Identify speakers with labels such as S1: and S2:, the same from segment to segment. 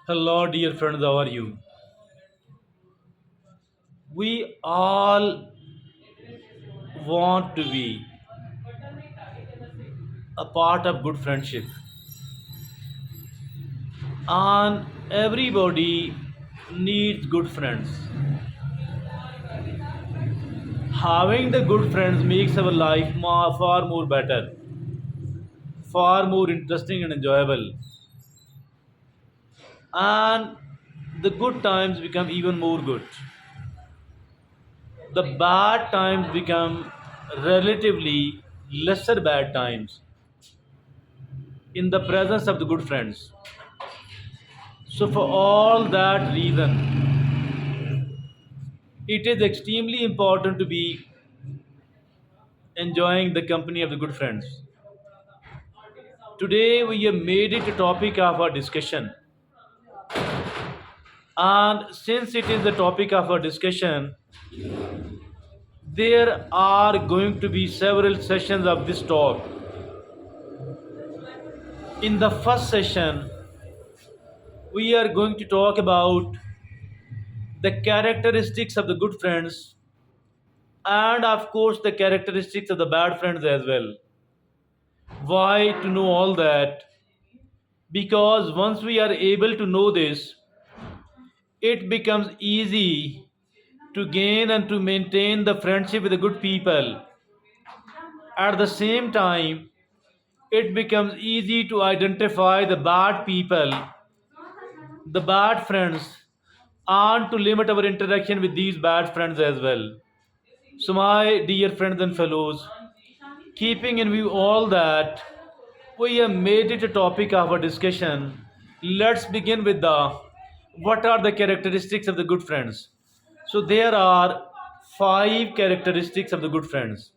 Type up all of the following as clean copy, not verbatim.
S1: Hello, dear friends, how are you? We all want to be a part of good friendship, and everybody needs good friends. Having the good friends makes our life far more better, far more interesting and enjoyable, and the good times become even more good. The bad times become relatively lesser bad times in the presence of the good friends. So, for all that reason, it is extremely important to be enjoying the company of the good friends. Today, we have made it a topic of our discussion, and since it is the topic of our discussion, there are going to be several sessions of this talk. In the first session, we are going to talk about the characteristics of the good friends and, of course, the characteristics of the bad friends as well. Why to know all that? Because once we are able to know this, it becomes easy to gain and to maintain the friendship with the good people. At the same time, it becomes easy to identify the bad people, the bad friends, and to limit our interaction with these bad friends as well. So, my dear friends and fellows, keeping in view all that, we have made it a topic of our discussion. Let's begin with the what are the characteristics of the good friends. So there are five characteristics of the good friends.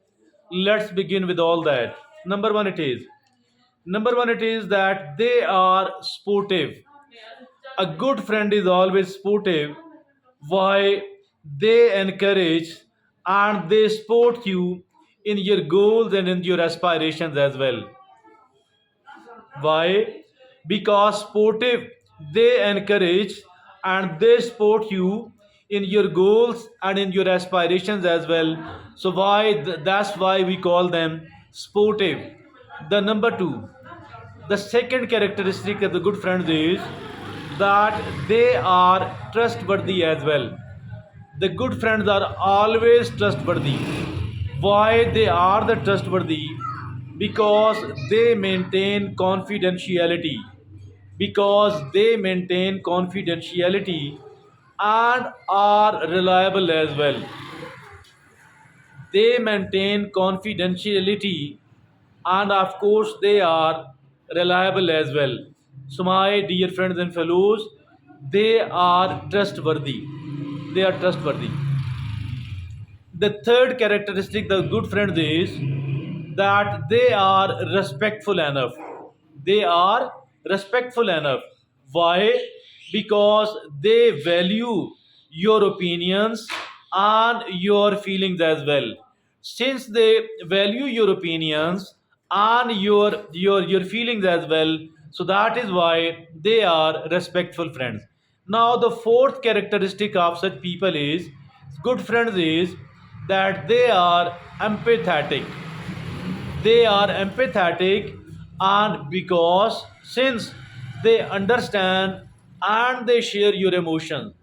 S1: Let's begin with all that. Number one, it is that they are sportive. A good friend is always sportive. Why? They encourage and they support you in your goals and in your aspirations as well. Why? Because sportive, they encourage and they support you in your goals and in your aspirations as well. So why? That's why we call them sportive. The number two, the second characteristic of the good friends is that they are trustworthy as well. The good friends are always trustworthy. Why they are the trustworthy? Because they maintain confidentiality. Because they maintain confidentiality and are reliable as well. They maintain confidentiality and of course they are reliable as well. So my dear friends and fellows, they are trustworthy. They are trustworthy. The third characteristic the good friends is that they are respectful enough. They are respectful enough. Why? Because they value your opinions and your feelings as well. Since they value your opinions and your feelings as well, so that is why they are respectful friends. Now the fourth characteristic of such people is good friends is that they are empathetic. They are empathetic, and because since they understand and they share your emotions,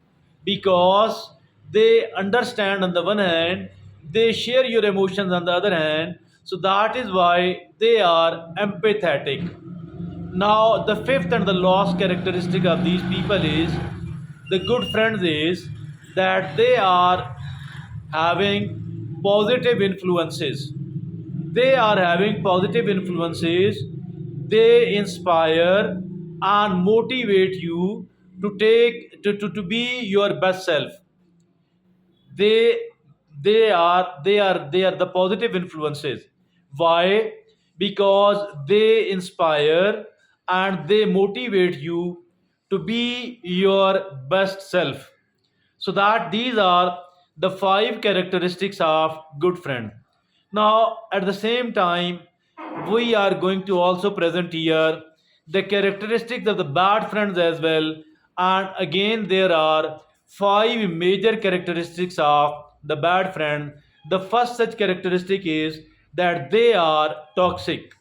S1: because they understand on the one hand, they share your emotions on the other hand, so that is why they are empathetic. Now the fifth and the last characteristic of these people is the good friends is that they are having positive influences. They are having positive influences. They inspire and motivate you to to be your best self. They they are the positive influences. Why? Because they inspire and they motivate you to be your best self. So that these are the five characteristics of good friend. Now at the same time, we are going to also present here the characteristics of the bad friends as well, And again, there are five major characteristics of the bad friend. The first such characteristic is that they are toxic.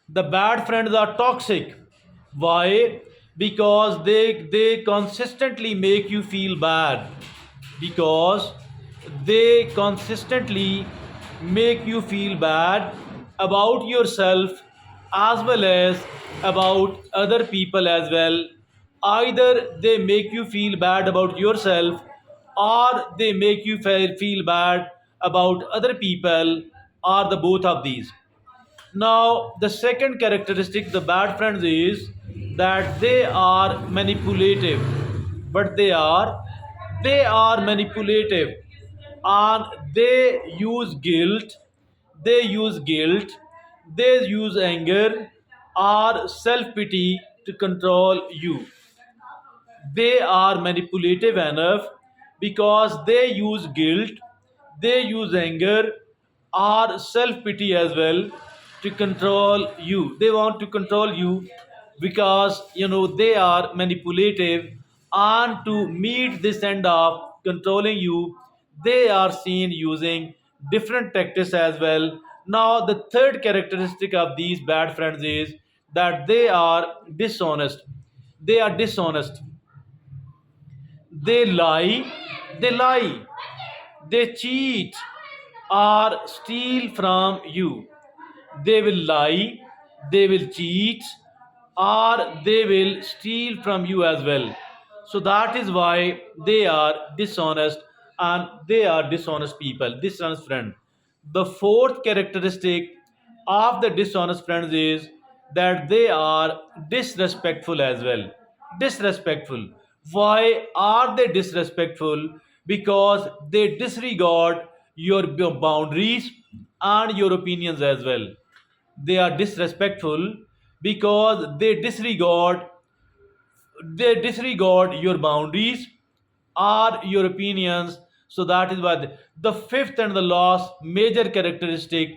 S1: The bad friends are toxic. Why? Because they consistently make you feel bad. Because they consistently make you feel bad about yourself as well as about other people as well. Either they make you feel bad about yourself, or they make you feel bad about other people, or the both of these. Now, the second characteristic, the bad friends, is that they are manipulative. But they are manipulative, and they use guilt, they use anger or self pity to control you. They are manipulative enough because they use guilt, they use anger or self pity as well to control you. They want to control you because they are manipulative, and to meet this end of controlling you, they are seen using different tactics as well. Now, the third characteristic of these bad friends is that they are dishonest. They are dishonest. They lie, they cheat or steal from you. They will lie, they will cheat, or they will steal from you as well. So that is why they are dishonest, and they are dishonest people, dishonest friend. The fourth characteristic of the dishonest friends is that they are disrespectful as well. Disrespectful. Why are they disrespectful? Because they disregard your boundaries and your opinions as well. They are disrespectful because they disregard your boundaries or your opinions. So that is why the fifth and the last major characteristic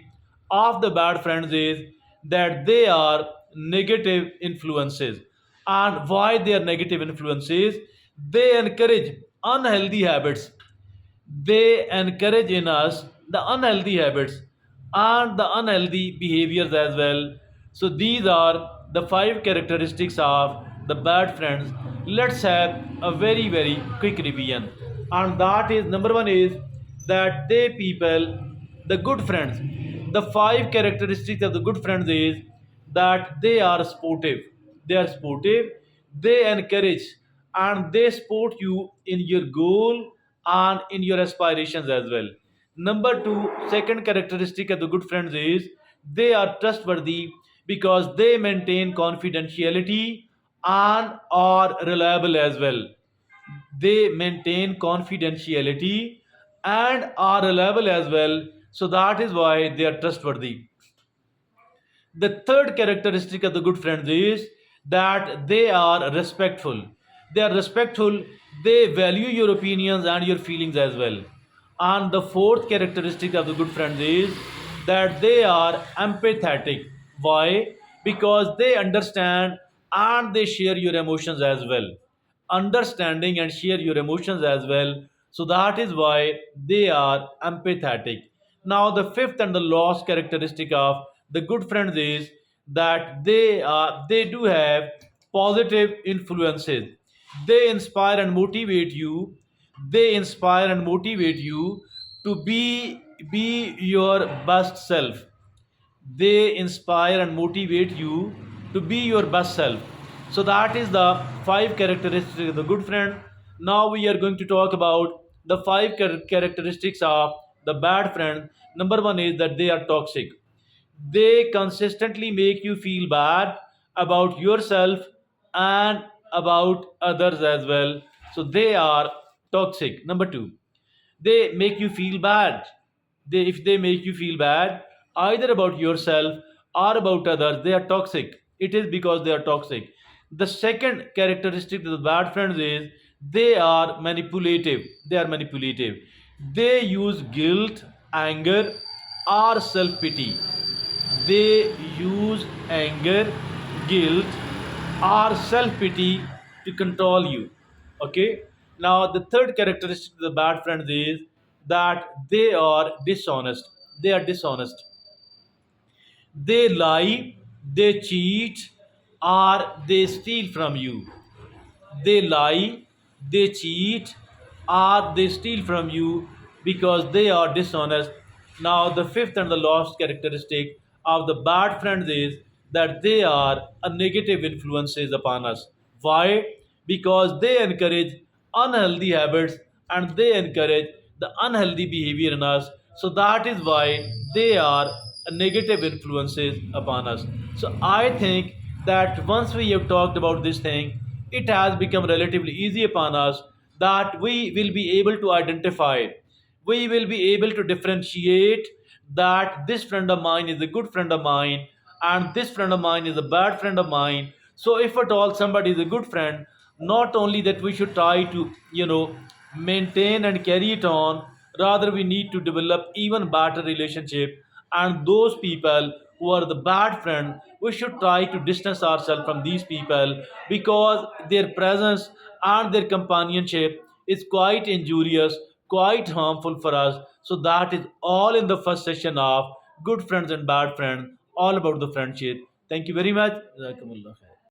S1: of the bad friends is that they are negative influences. And why they are negative influences? They encourage unhealthy habits. They encourage in us the unhealthy habits and the unhealthy behaviors as well. So these are the five characteristics of the bad friends. Let's have a very very quick revision. And that is, number one is that they people, the good friends. The five characteristics of the good friends is that they are sportive. They are sportive, they encourage and they support you in your goal and in your aspirations as well. Number two, second characteristic of the good friends is they are trustworthy because they maintain confidentiality and are reliable as well. They maintain confidentiality and are reliable as well. So that is why they are trustworthy. The third characteristic of the good friends is that they are respectful. They are respectful, they value your opinions and your feelings as well. And the fourth characteristic of the good friends is that they are empathetic. Why? Because they understand and they share your emotions as well. Understanding and share your emotions as well. So that is why they are empathetic. Now, the fifth and the last characteristic of the good friends is that they do have positive influences. They inspire and motivate you. They inspire and motivate you to be your best self. They inspire and motivate you to be your best self. So that is the five characteristics of the good friend. Now we are going to talk about the five characteristics of the bad friend. Number one is that they are toxic. They consistently make you feel bad about yourself and about others as well. So they are toxic. Number two, they make you feel bad. If they make you feel bad either about yourself or about others, they are toxic. It is because they are toxic. The second characteristic of the bad friends is they are manipulative. They use guilt, anger or self pity. They use anger, guilt or self pity to control you. Okay. Now the third characteristic of the bad friends is that they are dishonest. They are dishonest. They lie, they cheat, or they steal from you. They lie, they cheat, or they steal from you because they are dishonest. Now, the fifth and the last characteristic of the bad friends is that they are a negative influences upon us. Why? Because they encourage unhealthy habits and they encourage the unhealthy behavior in us. So that is why they are a negative influences upon us. So I think that once we have talked about this thing, it has become relatively easy upon us that we will be able to identify, we will be able to differentiate that this friend of mine is a good friend of mine and this friend of mine is a bad friend of mine. So if at all somebody is a good friend, not only that we should try to maintain and carry it on, rather we need to develop even better relationship. And those people who are the bad friend, we should try to distance ourselves from these people because their presence and their companionship is quite injurious, quite harmful for us. So that is all in the first session of good friends and bad friends, all about the friendship. Thank you very much. Jazakumullah khair.